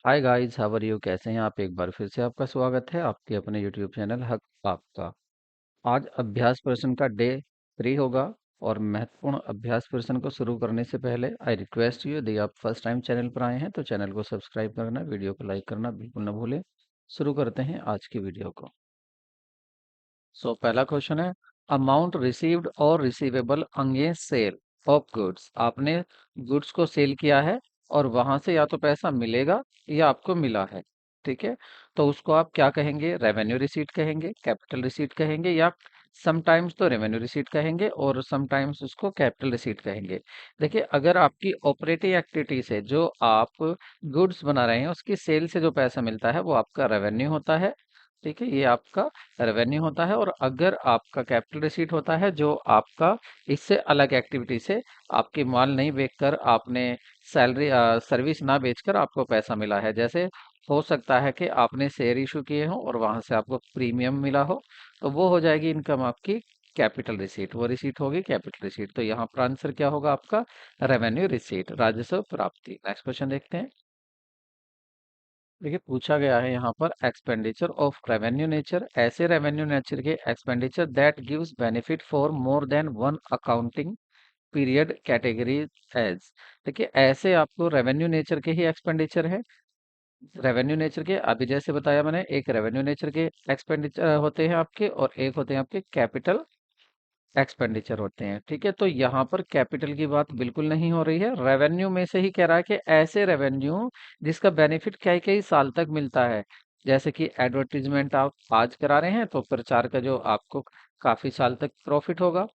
Hi guys, how are you? कैसे हैं आप? एक बार फिर से आपका स्वागत है आपके अपने यूट्यूब चैनल हक आपका। आज अभ्यास प्रश्न का डे 3 होगा। और महत्वपूर्ण अभ्यास प्रश्न को शुरू करने से पहले आई रिक्वेस्ट यू, यदि आप फर्स्ट टाइम चैनल पर आए हैं तो चैनल को सब्सक्राइब करना, वीडियो को लाइक करना बिल्कुल न भूलें। शुरू करते हैं आज की वीडियो को। पहला क्वेश्चन है, अमाउंट रिसीव्ड और receivable against sale of goods. आपने गुड्स को सेल किया है और वहां से या तो पैसा मिलेगा या आपको मिला है। ठीक है, तो उसको आप क्या कहेंगे? रेवेन्यू रिसीट कहेंगे, कैपिटल रिसीट कहेंगे, या समटाइम्स तो रेवेन्यू रिसीट कहेंगे और समटाइम्स उसको कैपिटल रिसीट कहेंगे। देखिए, अगर आपकी ऑपरेटिंग एक्टिविटी से जो आप गुड्स बना रहे हैं उसकी सेल से जो पैसा मिलता है वो आपका रेवेन्यू होता है। ठीक है, ये आपका रेवेन्यू होता है। और अगर आपका कैपिटल रिसीट होता है जो आपका इससे अलग एक्टिविटी से आपके माल नहीं बेचकर आपने सैलरी सर्विस ना बेचकर आपको पैसा मिला है। जैसे हो सकता है कि आपने शेयर इशू किए हो और वहां से आपको प्रीमियम मिला हो, तो वो हो जाएगी इनकम आपकी कैपिटल रिसीट। वो रिसीट होगी कैपिटल रिसीट। तो यहाँ पर आंसर क्या होगा आपका? रेवेन्यू रिसीट, राजस्व प्राप्ति। नेक्स्ट क्वेश्चन देखते हैं। देखिए, पूछा गया है यहाँ पर एक्सपेंडिचर ऑफ रेवेन्यू नेचर, ऐसे रेवेन्यू नेचर के expenditure that gives benefit for more than one accounting period category age. देखिए, ऐसे आपको रेवेन्यू नेचर के ही एक्सपेंडिचर है। रेवेन्यू नेचर के अभी जैसे बताया मैंने, एक रेवेन्यू नेचर के एक्सपेंडिचर होते हैं आपके और एक होते हैं आपके कैपिटल एक्सपेंडिचर होते हैं। ठीक है, तो यहाँ पर कैपिटल की बात बिल्कुल नहीं हो रही है। रेवेन्यू में से ही कह रहा है कि ऐसे रेवेन्यू जिसका बेनिफिट कई कई साल तक मिलता है। जैसे कि एडवर्टीजमेंट आप आज करा रहे हैं तो प्रचार का जो आपको काफी साल तक प्रॉफिट होगा।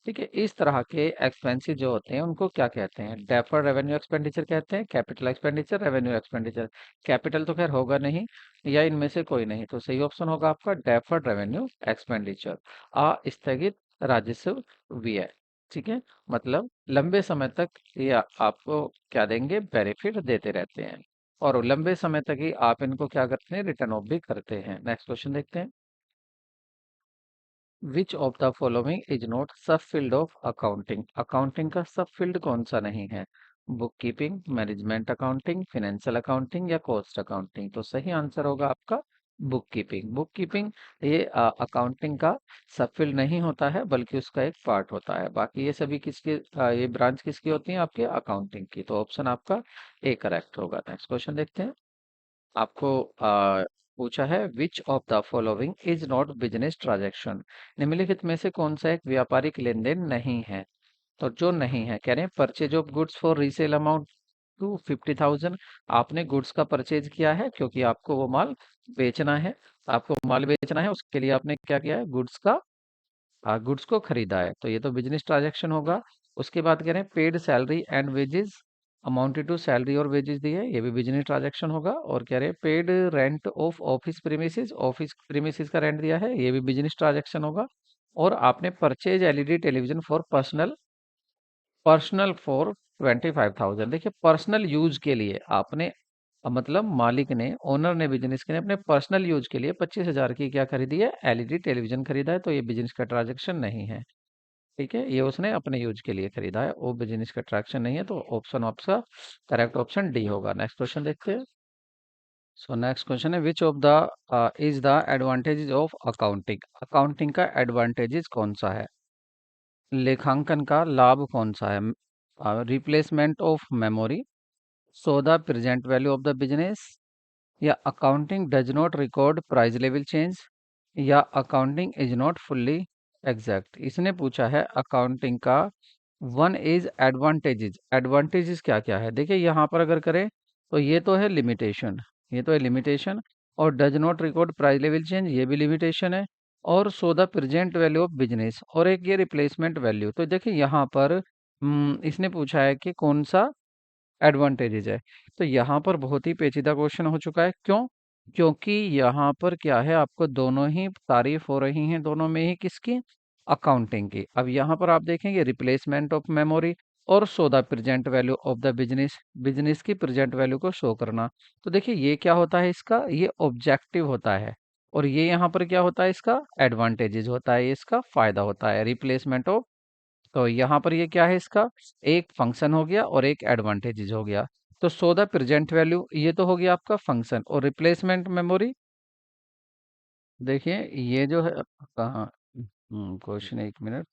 ठीक है, इस तरह के एक्सपेंसेस जो होते हैं उनको क्या कहते हैं? डेफर्ड रेवेन्यू एक्सपेंडिचर कहते हैं, capital expenditure, revenue expenditure. Capital तो खैर होगा नहीं, या इनमें से कोई नहीं, तो सही ऑप्शन होगा आपका डेफर्ड रेवेन्यू एक्सपेंडिचर, स्थगित राजस्व व्यय। ठीक है, मतलब लंबे समय तक ये आपको क्या देंगे? बेनिफिट देते रहते हैं और लंबे समय तक ही आप इनको क्या करते हैं? रिटर्न ऑफ भी करते हैं। नेक्स्ट क्वेश्चन देखते हैं। विच of the following is not सब फील्ड ऑफ अकाउंटिंग? अकाउंटिंग का सब फील्ड कौन सा नहीं है? Book keeping, management accounting, financial accounting या कॉस्ट अकाउंटिंग? तो सही आंसर होगा आपका बुक कीपिंग। बुक कीपिंग ये अकाउंटिंग का सब फील्ड नहीं होता है बल्कि उसका एक पार्ट होता है। बाकी ये सभी किसके ये ब्रांच किसकी होती है? आपके अकाउंटिंग की। तो ऑप्शन आपका ए करेक्ट होगा। नेक्स्ट क्वेश्चन देखते हैं। आपको पूछा है which of the following is not business transaction? निम्नलिखित में से कौन सा एक व्यापारिक लेन देन नहीं है? तो जो नहीं है, कह रहे हैं purchase of goods for resale amount to 50,000। आपने गुड्स का परचेज किया है क्योंकि आपको वो माल बेचना है। आपको माल बेचना है, उसके लिए आपने क्या किया है? गुड्स को खरीदा है, तो ये तो बिजनेस ट्रांजैक्शन होगा। उसके बाद कह रहे हैं paid salary and wages amounted to salary और वेजेस दी है, ये भी बिजनेस ट्रांजैक्शन होगा। और कह रहे हैं paid rent of office premises का रेंट दिया है, ये भी बिजनेस ट्रांजैक्शन होगा। और आपने purchase LED television for personal for 25,000। देखिए, पर्सनल यूज के लिए आपने मतलब मालिक ने, ओनर ने, बिजनेस के ने अपने पर्सनल यूज के लिए 25,000 की क्या खरीदी है? एलईडी टेलीविजन खरीदा है, तो ये बिजनेस का ट्रांजैक्शन नहीं है। ठीक है, ये उसने अपने यूज के लिए खरीदा है, वो बिजनेस का ट्रैक्शन नहीं है। तो ऑप्शन आपका करेक्ट ऑप्शन डी होगा। नेक्स्ट क्वेश्चन देखते हैं। नेक्स्ट क्वेश्चन है which of the is the advantages of accounting? Accounting का एडवांटेजेस कौन सा है? लेखांकन का लाभ कौन सा है? Replacement of memory, so the present value of the business, या accounting does not record price level change, या accounting is not fully exact. इसने पूछा है अकाउंटिंग का वन इज एडवांटेजेस। एडवांटेजेस क्या क्या है? देखिए, यहाँ पर अगर करें तो ये तो है लिमिटेशन, ये तो है लिमिटेशन। और does not record price level change, ये भी लिमिटेशन है। और सो the present value of business, और एक ये रिप्लेसमेंट वैल्यू। तो देखिए यहाँ पर इसने पूछा है कि कौन सा एडवांटेजेस है। तो यहाँ पर बहुत ही पेचीदा क्वेश्चन हो चुका है। क्यों? क्योंकि यहाँ पर क्या है, आपको दोनों ही तारीफ हो रही हैं, दोनों में ही किसकी? अकाउंटिंग की। अब यहाँ पर आप देखेंगे रिप्लेसमेंट ऑफ मेमोरी और show the present value of the business, business की प्रेजेंट वैल्यू को शो करना। तो देखिए ये क्या होता है? इसका ये ऑब्जेक्टिव होता है। और ये यहाँ पर क्या होता है? इसका एडवांटेजेस होता है, ये इसका फायदा होता है, रिप्लेसमेंट ऑफ। तो यहाँ पर ये क्या है? इसका एक फंक्शन हो गया और एक एडवांटेजेस हो गया। तो सो द प्रेजेंट वैल्यू, ये तो हो गया आपका फंक्शन। और रिप्लेसमेंट मेमोरी, देखिए ये जो है कहाँ, क्वेश्चन, एक मिनट।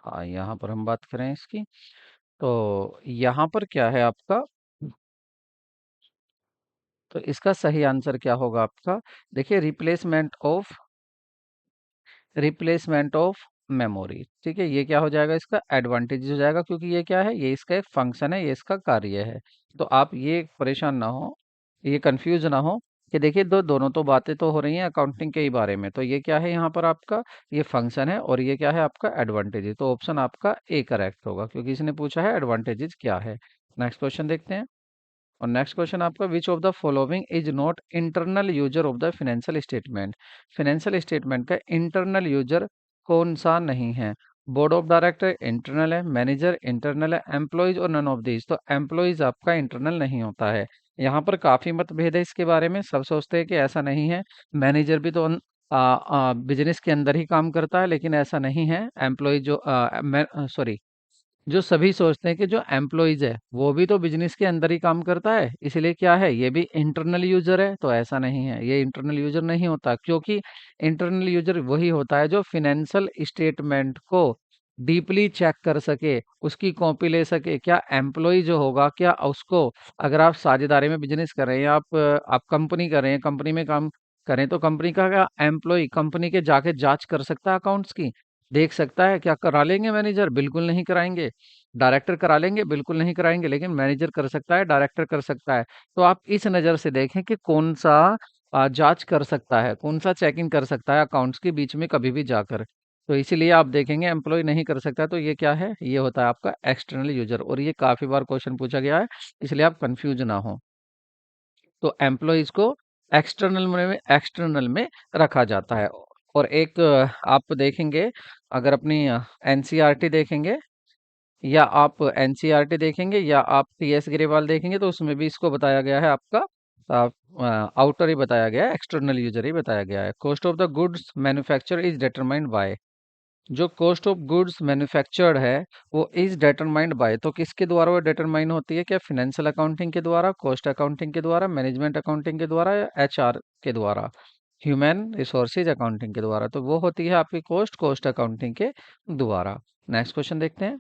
हाँ, यहाँ पर हम बात करें इसकी, तो यहाँ पर क्या है आपका, तो इसका सही आंसर क्या होगा आपका, देखिए रिप्लेसमेंट ऑफ मेमोरी। ठीक है, ये क्या हो जाएगा, इसका एडवांटेज हो जाएगा, क्योंकि ये क्या है, ये इसका एक फंक्शन है, ये इसका कार्य है। तो आप ये परेशान ना हो, ये कंफ्यूज ना हो कि देखिए दोनों तो बातें तो हो रही हैं अकाउंटिंग के ही बारे में। तो ये क्या है यहाँ पर आपका, ये फंक्शन है, और ये क्या है आपका एडवांटेज। तो ऑप्शन आपका ए करेक्ट होगा, क्योंकि इसने पूछा है एडवांटेजेस क्या है। नेक्स्ट क्वेश्चन देखते हैं। और नेक्स्ट क्वेश्चन आपका, विच of the following is not internal user of the financial statement. Financial statement का इंटरनल यूजर कौन सा नहीं है। बोर्ड ऑफ डायरेक्टर इंटरनल है, मैनेजर इंटरनल है, एम्प्लॉयज और नन ऑफ दीज। तो एम्प्लॉयज आपका इंटरनल नहीं होता है। यहाँ पर काफी मतभेद है इसके बारे में, सब सोचते हैं कि ऐसा नहीं है, मैनेजर भी तो बिजनेस के अंदर ही काम करता है, लेकिन ऐसा नहीं है। एम्प्लॉय जो सॉरी, जो सभी सोचते हैं कि जो एम्प्लॉइज है वो भी तो बिजनेस के अंदर ही काम करता है, इसलिए क्या है, ये भी इंटरनल यूजर है। तो ऐसा नहीं है, ये इंटरनल यूजर नहीं होता, क्योंकि इंटरनल यूजर वही होता है जो फिनेंशियल स्टेटमेंट को डीपली चेक कर सके, उसकी कॉपी ले सके। क्या एम्प्लॉय जो होगा, क्या उसको, अगर आप साझेदारी में बिजनेस कर रहे हैं, आप कंपनी कर रहे हैं, कंपनी में काम करें, तो कंपनी का क्या एम्प्लॉय कंपनी के जाके जांच कर सकता है अकाउंट्स की, देख सकता है। क्या करा लेंगे मैनेजर? बिल्कुल नहीं कराएंगे। डायरेक्टर करा लेंगे? बिल्कुल नहीं कराएंगे। लेकिन मैनेजर कर सकता है, डायरेक्टर कर सकता है। तो आप इस नज़र से देखें कि कौन सा जांच कर सकता है, कौन सा चेकिंग कर सकता है अकाउंट्स के बीच में कभी भी जाकर। तो इसीलिए आप देखेंगे एम्प्लॉय नहीं कर सकता। तो ये क्या है, ये होता है आपका एक्सटर्नल यूजर, और ये काफी बार क्वेश्चन पूछा गया है, इसलिए आप कंफ्यूज ना हो। तो एम्प्लॉयज को एक्सटर्नल में रखा जाता है। और एक आप देखेंगे, अगर अपनी एनसीईआरटी देखेंगे, या आप एनसीईआरटी देखेंगे, या आप टीएस ग्रेवाल देखेंगे, तो उसमें भी इसको बताया गया है आपका आउटर ही बताया गया है, एक्सटर्नल यूजर ही बताया गया है। Cost of the goods manufacture is determined by, जो कॉस्ट ऑफ गुड्स मैन्युफैक्चर्ड है वो इज डिटरमाइंड बाय, तो किसके द्वारा वो डिटरमाइन होती है, क्या फिनेंशियल अकाउंटिंग के द्वारा, कॉस्ट अकाउंटिंग के द्वारा, मैनेजमेंट अकाउंटिंग के द्वारा, या एचआर के द्वारा, ह्यूमन रिसोर्सेज अकाउंटिंग के द्वारा। तो वो होती है आपकी कॉस्ट अकाउंटिंग के द्वारा। नेक्स्ट क्वेश्चन देखते हैं।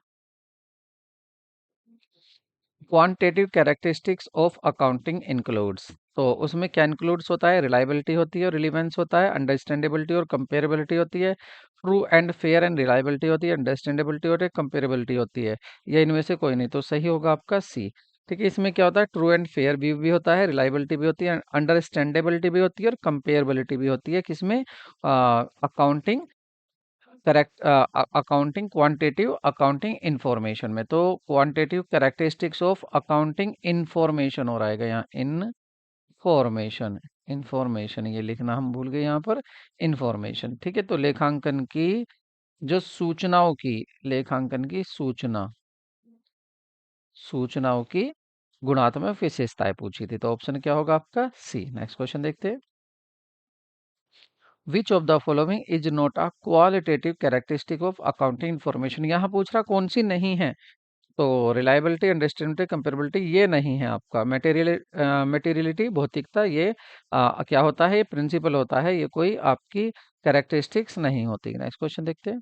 Quantitative characteristics of accounting includes, तो उसमें क्या इंक्लूड्स होता है, रिलायबिलिटी होती है और रिलीवेंस होता है, अंडरस्टैंडेबिलिटी और कंपेरेबिलिटी होती है, true and fair and reliability होती है, अंडरस्टैंडेबिलिटी होती है, कंपेरेबिलिटी होती है। ये इनमें से कोई नहीं, तो सही होगा आपका सी। ठीक है, इसमें क्या होता है, ट्रू एंड फेयर भी होता है, रिलायबिलिटी भी होती है, अंडरस्टैंडेबिलिटी भी होती है, और कंपेरेबिलिटी भी होती है। किसमें, accounting correct, accounting quantitative accounting information में। तो quantitative characteristics of accounting information हो रहेगा यहाँ, इनफॉर्मेशन, इंफॉर्मेशन ये लिखना हम भूल गए यहाँ पर, इंफॉर्मेशन। ठीक है, तो लेखांकन की जो सूचनाओं की, लेखांकन की सूचनाओं की गुणात्मक विशेषताएं पूछी थी। तो ऑप्शन क्या होगा आपका सी। नेक्स्ट क्वेश्चन देखते हैं। विच of the following is not a qualitative characteristic of accounting information, यहाँ पूछ रहा कौन सी नहीं है। तो रिलायबिलिटी, अंडरस्टैंडेबिलिटी, कंपेरेबिलिटी ये नहीं है आपका। मटेरियलिटी, भौतिकता, ये क्या होता है, ये प्रिंसिपल होता है, ये कोई आपकी कैरेक्टरिस्टिक्स नहीं होती। नेक्स्ट क्वेश्चन देखते हैं।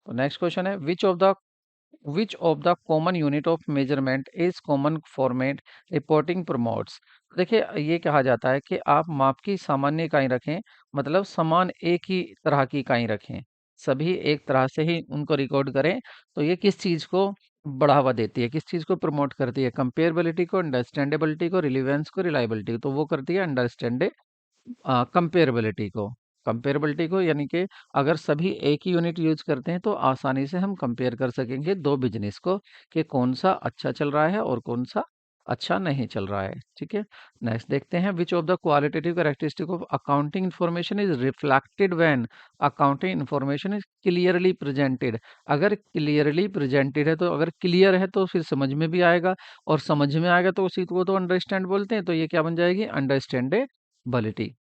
तो नेक्स्ट क्वेश्चन है, which of the common unit of measurement is common format reporting promotes. देखिए ये कहा जाता है कि आप माप की सामान्य इकाई रखें, मतलब समान एक ही तरह की इकाई रखें, सभी एक तरह से ही उनको रिकॉर्ड करें। तो ये किस चीज को बढ़ावा देती है, किस चीज को प्रमोट करती है, कंपेरेबिलिटी को, अंडरस्टैंडेबिलिटी को, रिलीवेंस को, रिलायबिलिटी को। तो वो करती है अंडरस्टैंड कंपेरेबिलिटी को, यानी कि अगर सभी एक ही यूनिट यूज करते हैं तो आसानी से हम कंपेयर कर सकेंगे दो बिजनेस को, कि कौन सा अच्छा चल रहा है और कौन सा अच्छा नहीं चल रहा है। ठीक है, नेक्स्ट देखते हैं। विच of the qualitative characteristic of accounting information is reflected when accounting information is clearly presented. अगर क्लियरली प्रेजेंटेड है, तो अगर क्लियर है तो फिर समझ में भी आएगा, और समझ में आएगा तो उसी को तो अंडरस्टैंड बोलते हैं। तो ये क्या बन जाएगी, अंडरस्टैंडेबिलिटी।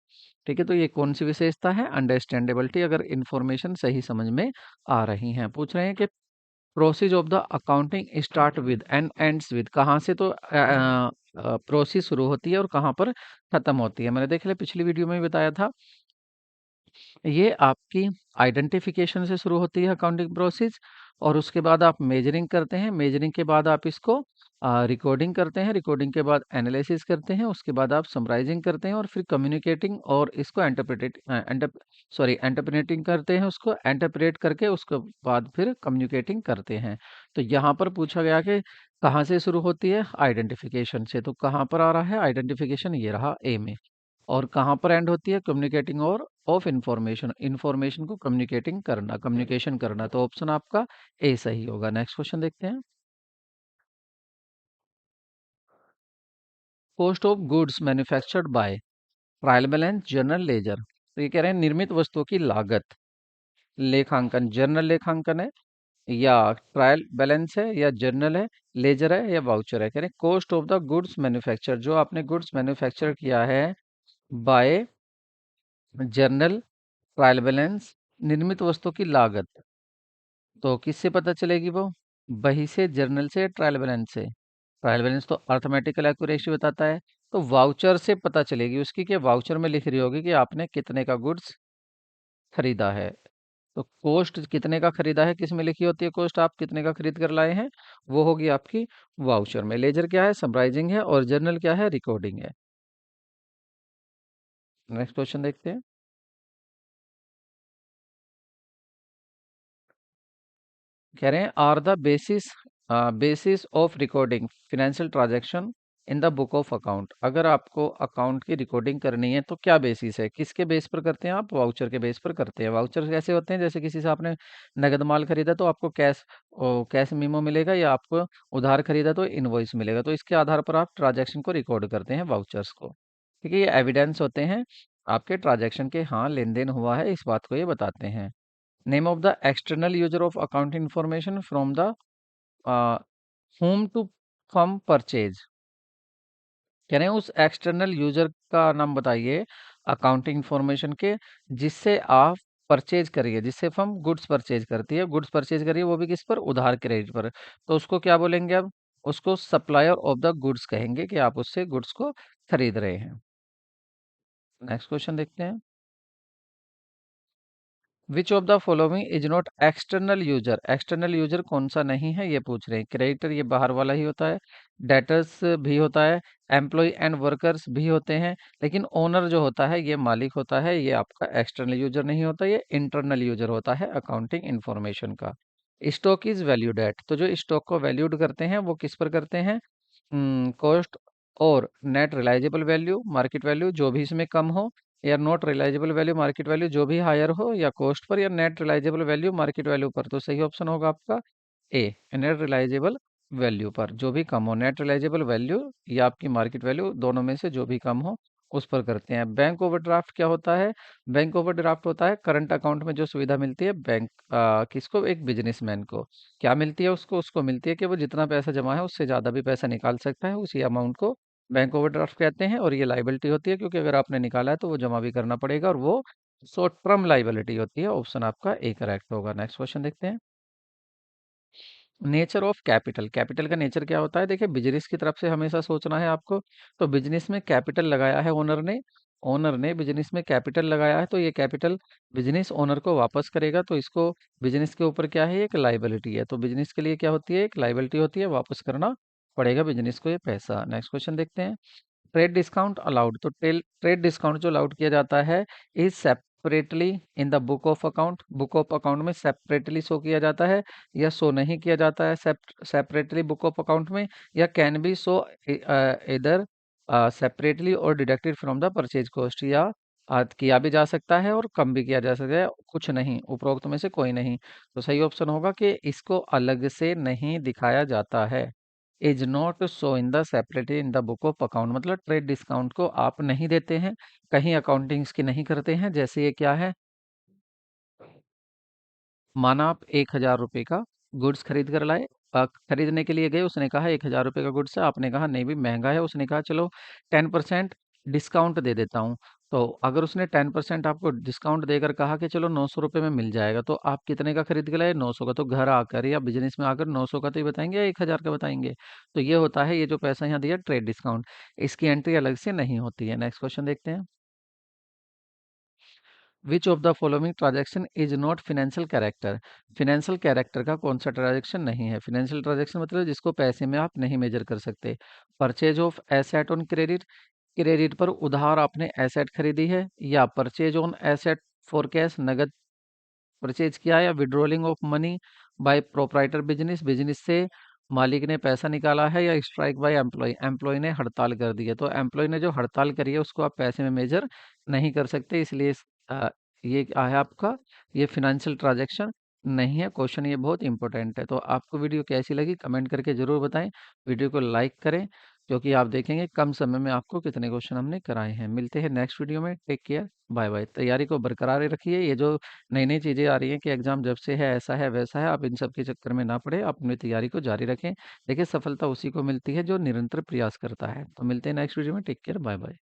ठीक है, तो ये कौन सी विशेषता है? अंडरस्टैंडेबिलिटी, अगर इंफॉर्मेशन सही समझ में आ रही है। पूछ रहे हैं कि process of the accounting start with and ends with, कहाँ से तो प्रोसेस शुरू होती है और कहाँ पर खत्म होती है। मैंने देख लिया, पिछली वीडियो में भी बताया था। ये आपकी आइडेंटिफिकेशन से शुरू होती है अकाउंटिंग प्रोसेस, और उसके बाद आप मेजरिंग करते हैं, मेजरिंग के बाद आप इसको रिकॉर्डिंग करते हैं, रिकॉर्डिंग के बाद एनालिसिस करते हैं, उसके बाद आप समराइजिंग करते हैं, और फिर कम्युनिकेटिंग और इसको एंटरप्रेटिंग करते हैं, उसको एंटरप्रेट करके उसके बाद फिर कम्युनिकेटिंग करते हैं। तो यहाँ पर पूछा गया कि कहाँ से शुरू होती है? आइडेंटिफिकेशन से। तो कहाँ पर आ रहा है आइडेंटिफिकेशन? ये रहा ए में। और कहाँ पर एंड होती है? कम्युनिकेटिंग और ऑफ इंफॉर्मेशन, इंफॉर्मेशन को कम्युनिकेटिंग करना, कम्युनिकेशन करना। तो ऑप्शन आपका ए सही होगा। नेक्स्ट क्वेश्चन देखते हैं। Cost of goods manufactured by trial balance, journal, ledger. तो ये कह रहे हैं निर्मित वस्तुओं की लागत, लेखांकन, जर्नल लेखांकन है, या ट्रायल बैलेंस है, या जर्नल है, लेजर है, या वाउचर है। कह रहे हैं cost of the goods manufacture, जो आपने गुड्स मैन्युफैक्चर किया है बाय जर्नल, ट्रायल बैलेंस, निर्मित वस्तु की लागत, तो किससे पता चलेगी वो? बही से, जर्नल से, ट्रायल बैलेंस से? ट्रायल बैलेंस तो अर्थमेटिकल एक्यूरेसी बताता है, तो वाउचर से पता चलेगी उसकी, कि वाउचर में लिख रही होगी कि आपने कितने का गुड्स खरीदा है। तो कॉस्ट कितने का खरीदा है, किस में लिखी होती है? कॉस्ट आप कितने का खरीद कर लाए हैं, वो होगी आपकी वाउचर में। लेजर क्या है? समराइजिंग है, और जर्नल क्या है? रिकॉर्डिंग है। नेक्स्ट क्वेश्चन देखते हैं। कह रहे हैं are the basis of recording financial transaction in the book of account. अगर आपको अकाउंट की रिकॉर्डिंग करनी है तो क्या बेसिस है, किसके बेस पर करते हैं आप? वाउचर के बेस पर करते हैं। वाउचर कैसे होते हैं? जैसे किसी से आपने नगद माल खरीदा तो आपको कैश मीमो मिलेगा, या आपको उधार खरीदा तो इनवॉइस मिलेगा। तो इसके आधार पर आप ट्रांजैक्शन को रिकॉर्ड करते हैं, वाउचर्स को। ठीक है, ये एविडेंस होते हैं आपके ट्रांजैक्शन के, हाँ लेन देन हुआ है, इस बात को ये बताते हैं। Name of the external user of account information from the uh, whom to from purchase। कह रहे हैं उस एक्सटर्नल यूजर का नाम बताइए अकाउंटिंग इंफॉर्मेशन के, जिससे आप परचेज करिए, जिससे फर्म गुड्स परचेज करती है, गुड्स परचेज करिए, वो भी किस पर? उधार क्रेडिट पर। तो उसको क्या बोलेंगे अब? उसको सप्लायर ऑफ द गुड्स कहेंगे, कि आप उससे गुड्स को खरीद रहे हैं। नेक्स्ट क्वेश्चन देखते हैं। विच of the following is not external user, external user कौन सा नहीं है, ये पूछ रहे हैं। क्रेडिटर ये बाहर वाला ही होता है, डेटर्स भी होता है, एम्प्लॉय एंड वर्कर्स भी होते हैं, लेकिन ओनर जो होता है, ये मालिक होता है, ये आपका एक्सटर्नल यूजर नहीं होता, ये इंटरनल यूजर होता है अकाउंटिंग इंफॉर्मेशन का। स्टॉक इज वैल्यूड एट, तो जो स्टॉक को वैल्यूड करते हैं वो किस पर करते हैं? कॉस्ट और net realisable value, market value जो भी इसमें कम हो, या not realisable value, market value जो भी हायर हो, या कॉस्ट पर, या net realisable value market value पर। तो सही ऑप्शन होगा आपका ए, नेट रिलाइजेबल वैल्यू पर, जो भी कम हो। नेट रिलाइजेबल वैल्यू या आपकी मार्केट वैल्यू, दोनों में से जो भी कम हो उस पर करते हैं। बैंक ओवरड्राफ्ट क्या होता है? बैंक ओवरड्राफ्ट होता है करंट अकाउंट में जो सुविधा मिलती है बैंक किसको? एक बिजनेसमैन को। क्या मिलती है उसको? उसको मिलती है कि वो जितना पैसा जमा है उससे ज़्यादा भी पैसा निकाल सकता है, उसी अमाउंट को बैंक ओवरड्राफ्ट कहते हैं। और ये लाइबिलिटी होती है, क्योंकि अगर आपने निकाला है तो वो जमा भी करना पड़ेगा, और वो शॉर्ट टर्म लाइबिलिटी होती है। ऑप्शन आपका ए करेक्ट होगा। नेक्स्ट क्वेश्चन देखते हैं। नेचर ऑफ कैपिटल, कैपिटल का नेचर क्या होता है? देखिए, बिजनेस की तरफ से हमेशा सोचना है आपको। तो बिजनेस में कैपिटल लगाया है ओनर ने बिजनेस में कैपिटल लगाया है, तो ये कैपिटल बिजनेस ओनर को वापस करेगा। तो इसको बिजनेस के ऊपर क्या है? एक लाइबिलिटी है। तो बिजनेस के लिए क्या होती है? एक लाइबिलिटी होती है, वापस करना पड़ेगा बिजनेस को ये पैसा। नेक्स्ट क्वेश्चन देखते हैं। ट्रेड डिस्काउंट अलाउड, तो ट्रेड डिस्काउंट जो अलाउड किया जाता है is separately in the book of account, book of account में सेपरेटली शो किया जाता है, या शो नहीं किया जाता है सेपरेटली बुक ऑफ अकाउंट में, या कैन बी शो इधर सेपरेटली और deducted from the purchase cost, या किया भी जा सकता है और कम भी किया जा सकता है, कुछ नहीं, उपरोक्त में से कोई नहीं। तो सही ऑप्शन होगा कि इसको अलग से नहीं दिखाया जाता है। Is not show in the separately in the book of account, मतलब ट्रेड डिस्काउंट को आप नहीं देते हैं, कहीं अकाउंटिंग्स की नहीं करते हैं। जैसे ये क्या है? माना आप 1,000 रुपये का गुड्स खरीद कर लाए, खरीदने के लिए गए, उसने कहा 1,000 रुपये का गुड्स है, आपने कहा नहीं भी महंगा है, उसने कहा चलो 10% डिस्काउंट दे देता हूँ। तो अगर उसने 10% आपको डिस्काउंट देकर कहा कि चलो 900 रुपये में मिल जाएगा, तो आप कितने का खरीद के लाए? 900 का। तो घर आकर या बिजनेस में आकर 900 का तो ही बताएंगे या 1000 का बताएंगे? तो ये होता है, ये जो पैसा यहाँ दिया ट्रेड डिस्काउंट, इसकी एंट्री अलग से नहीं होती है। नेक्स्ट क्वेश्चन देखते हैं। विच of the following transaction is not financial character? Financial character का कौन सा ट्रांजैक्शन नहीं है? फिनेंशियल ट्रांजैक्शन मतलब जिसको पैसे में आप नहीं मेजर कर सकते। Purchase of asset on credit, credit पर उधार आपने एसेट खरीदी है, या purchase on asset for cash, नगद परचेज किया, या withdrawing of money by proprietor business, business से मालिक ने पैसा निकाला है, या स्ट्राइक बाय एम्प्लॉय, एम्प्लॉय ने हड़ताल कर दी है। तो एम्प्लॉय ने जो हड़ताल करी है उसको आप पैसे में मेजर नहीं कर सकते, इसलिए ये क्या है आपका, ये फिनेंशियल ट्रांजैक्शन नहीं है। क्वेश्चन ये बहुत इंपॉर्टेंट है। तो आपको वीडियो कैसी लगी कमेंट करके जरूर बताएं। वीडियो को लाइक करें, क्योंकि आप देखेंगे कम समय में आपको कितने क्वेश्चन हमने कराए हैं। मिलते हैं नेक्स्ट वीडियो में। Take care, bye bye. तैयारी को बरकरार रखिए। ये जो नई नई चीज़ें आ रही हैं कि एग्जाम जब से है ऐसा है वैसा है, आप इन सब के चक्कर में ना पड़े, आप अपनी तैयारी को जारी रखें। देखिए, सफलता उसी को मिलती है जो निरंतर प्रयास करता है। तो मिलते हैं नेक्स्ट वीडियो में। Take care, bye bye.